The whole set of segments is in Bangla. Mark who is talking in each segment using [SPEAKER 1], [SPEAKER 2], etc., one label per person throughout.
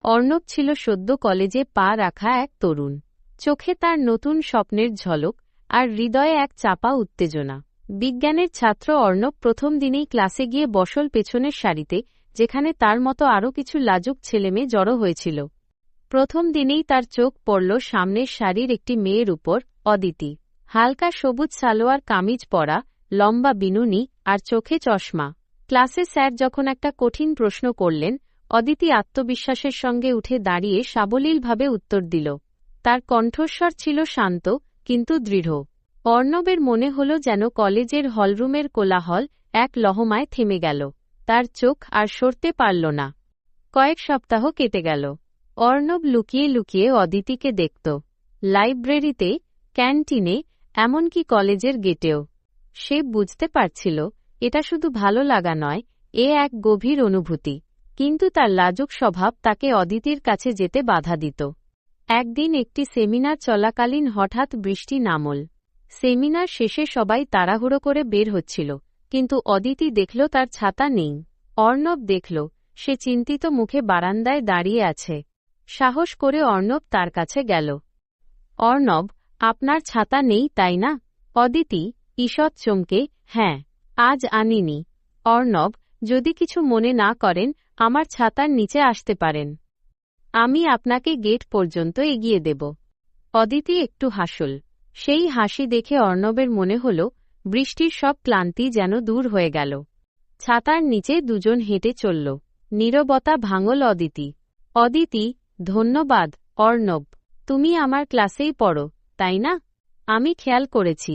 [SPEAKER 1] অর্ণব ছিল সদ্য কলেজে পা রাখা এক তরুণ। চোখে তার নতুন স্বপ্নের ঝলক, আর হৃদয়ে এক চাপা উত্তেজনা। বিজ্ঞানের ছাত্র অর্ণব প্রথম দিনেই ক্লাসে গিয়ে বসল পেছনের সারিতে, যেখানে তার মতো আরও কিছু লাজুক ছেলেমেয়ে জড়ো হয়েছিল। প্রথম দিনেই তার চোখ পড়ল সামনের সারির একটি মেয়ের উপর, অদিতি। হালকা সবুজ সালোয়ার কামিজ পরা, লম্বা বিনুনি, আর চোখে চশমা। ক্লাসে স্যার যখন একটা কঠিন প্রশ্ন করলেন, অদিতি আত্মবিশ্বাসের সঙ্গে উঠে দাঁড়িয়ে সাবলীলভাবে উত্তর দিল। তার কণ্ঠস্বর ছিল শান্ত, কিন্তু দৃঢ়। অর্ণবের মনে হল যেন কলেজের হলরুমের কোলাহল এক লহমায় থেমে গেল। তার চোখ আর সরতে পারল না। কয়েক সপ্তাহ কেটে গেল। অর্ণব লুকিয়ে লুকিয়ে অদিতিকে দেখত। লাইব্রেরিতে, ক্যান্টিনে, এমনকি কলেজের গেটেও। সে বুঝতে পারছিল, এটা শুধু ভালো লাগা নয়, এ এক গভীর অনুভূতি। কিন্তু তার লাজুক স্বভাব তাকে অদিতির কাছে যেতে বাধা দিত। একদিন একটি সেমিনার চলাকালীন হঠাৎ বৃষ্টি নামল। সেমিনার শেষে সবাই তাড়াহুড়ো করে বের হচ্ছিল, কিন্তু অদিতি দেখল তার ছাতা নেই। অর্ণব দেখল, সে চিন্তিত মুখে বারান্দায় দাঁড়িয়ে আছে। সাহস করে অর্ণব তার কাছে গেল। অর্ণব, আপনার ছাতা নেই তাই না? অদিতি ঈষৎ চমকে, হ্যাঁ, আজ আনিনি। অর্ণব, যদি কিছু মনে না করেন, আমার ছাতার নিচে আসতে পারেন। আমি আপনাকে গেট পর্যন্ত এগিয়ে দেব। অদিতি একটু হাসল। সেই হাসি দেখে অর্ণবের মনে হল, বৃষ্টির সব ক্লান্তি যেন দূর হয়ে গেল। ছাতার নিচে দুজন হেঁটে চলল। নীরবতা ভাঙল অদিতি। অদিতি, ধন্যবাদ, অর্ণব। তুমি আমার ক্লাসেই পড়ো, তাই না? আমি খেয়াল করেছি।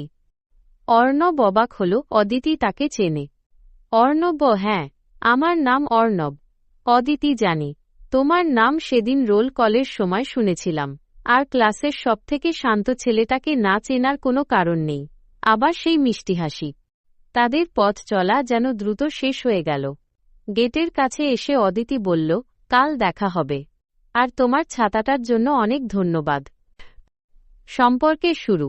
[SPEAKER 1] অর্ণব অবাক হল, অদিতি তাকে চেনে। অর্ণব, হ্যাঁ, আমার নাম অর্ণব। অদিতি, জানি। তোমার নাম সেদিন রোল কলের সময় শুনেছিলাম। আর ক্লাসের সবথেকে শান্ত ছেলেটাকে না চেনার কোনো কারণ নেই। আবার সেই মিষ্টি হাসি। তাদের পথ চলা যেন দ্রুত শেষ হয়ে গেল। গেটের কাছে এসে অদিতি বলল, কাল দেখা হবে। আর তোমার ছাতাটার জন্য অনেক ধন্যবাদ। সম্পর্কের শুরু।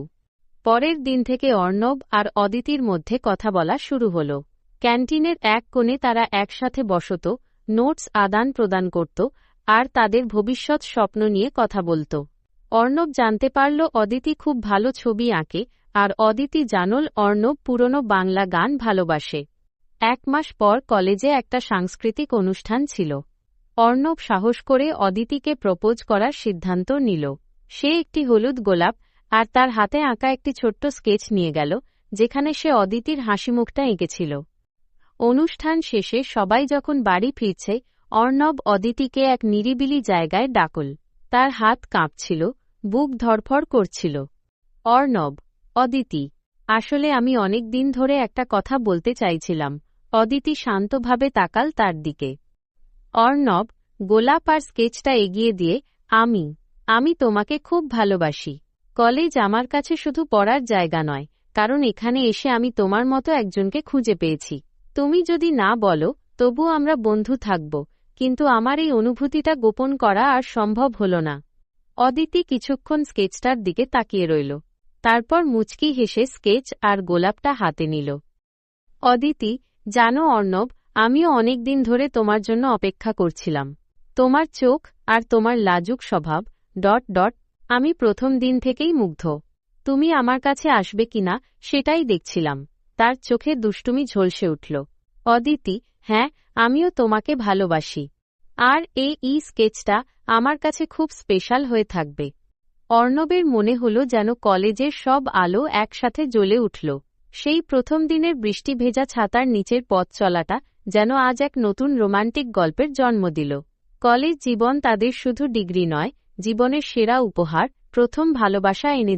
[SPEAKER 1] পরের দিন থেকে অর্ণব আর অদিতির মধ্যে কথা বলা শুরু হল। ক্যান্টিনের এক কোণে তারা একসাথে বসত, নোটস আদান প্রদান করত, আর তাদের ভবিষ্যৎ স্বপ্ন নিয়ে কথা বলত। অর্ণব জানতে পারল অদিতি খুব ভালো ছবি আঁকে, আর অদিতি জানল অর্ণব পুরনো বাংলা গান ভালোবাসে। 1 মাস পর কলেজে একটা সাংস্কৃতিক অনুষ্ঠান ছিল। অর্ণব সাহস করে অদিতিকে প্রপোজ করার সিদ্ধান্ত নিল। সে একটি হলুদ গোলাপ আর তার হাতে আঁকা একটি ছোট্ট স্কেচ নিয়ে গেল, যেখানে সে অদিতির হাসিমুখটা এঁকেছিল। অনুষ্ঠান শেষে সবাই যখন বাড়ি ফিরছে, অর্ণব অদিতিকে এক নিরিবিলি জায়গায় ডাকল। তার হাত কাঁপছিল, বুক ধড়ফড় করছিল। অর্ণব, অদিতি, আসলে আমি অনেক দিন ধরে একটা কথা বলতে চাইছিলাম। অদিতি শান্তভাবে তাকাল তার দিকে। অর্ণব গোলাপ আর স্কেচটা এগিয়ে দিয়ে, আমি তোমাকে খুব ভালোবাসি। কলেজ আমার কাছে শুধু পড়ার জায়গা নয়, কারণ এখানে এসে আমি তোমার মতো একজনকে খুঁজে পেয়েছি। তুমি যদি না বলো, তবু আমরা বন্ধু থাকব, কিন্তু আমার এই অনুভূতিটা গোপন করা আর সম্ভব হল না। অদিতি কিছুক্ষণ স্কেচটার দিকে তাকিয়ে রইল। তারপর মুচকি হেসে স্কেচ আর গোলাপটা হাতে নিল। অদিতি, জানো অর্ণব, আমিও অনেক দিন ধরে তোমার জন্য অপেক্ষা করছিলাম। তোমার চোখ আর তোমার লাজুক স্বভাব, আমি প্রথম দিন থেকেই মুগ্ধ। তুমি আমার কাছে আসবে কিনা সেটাই দেখছিলাম। তার চোখে দুষ্টুমি ঝলসে উঠল। অদিতি, হ্যাঁ, আমিও তোমাকে ভালোবাসি। আর এই স্কেচটা আমার কাছে খুব স্পেশাল হয়ে থাকবে। অর্ণবের মনে হল যেন কলেজের সব আলো একসাথে জ্বলে উঠল। সেই প্রথম দিনের বৃষ্টি ভেজা ছাতার নিচের পথ চলাটা যেন আজ এক নতুন রোমান্টিক গল্পের জন্ম দিল। কলেজ জীবন তাদের শুধু ডিগ্রি নয়, জীবনের সেরা উপহার, প্রথম ভালোবাসা এনে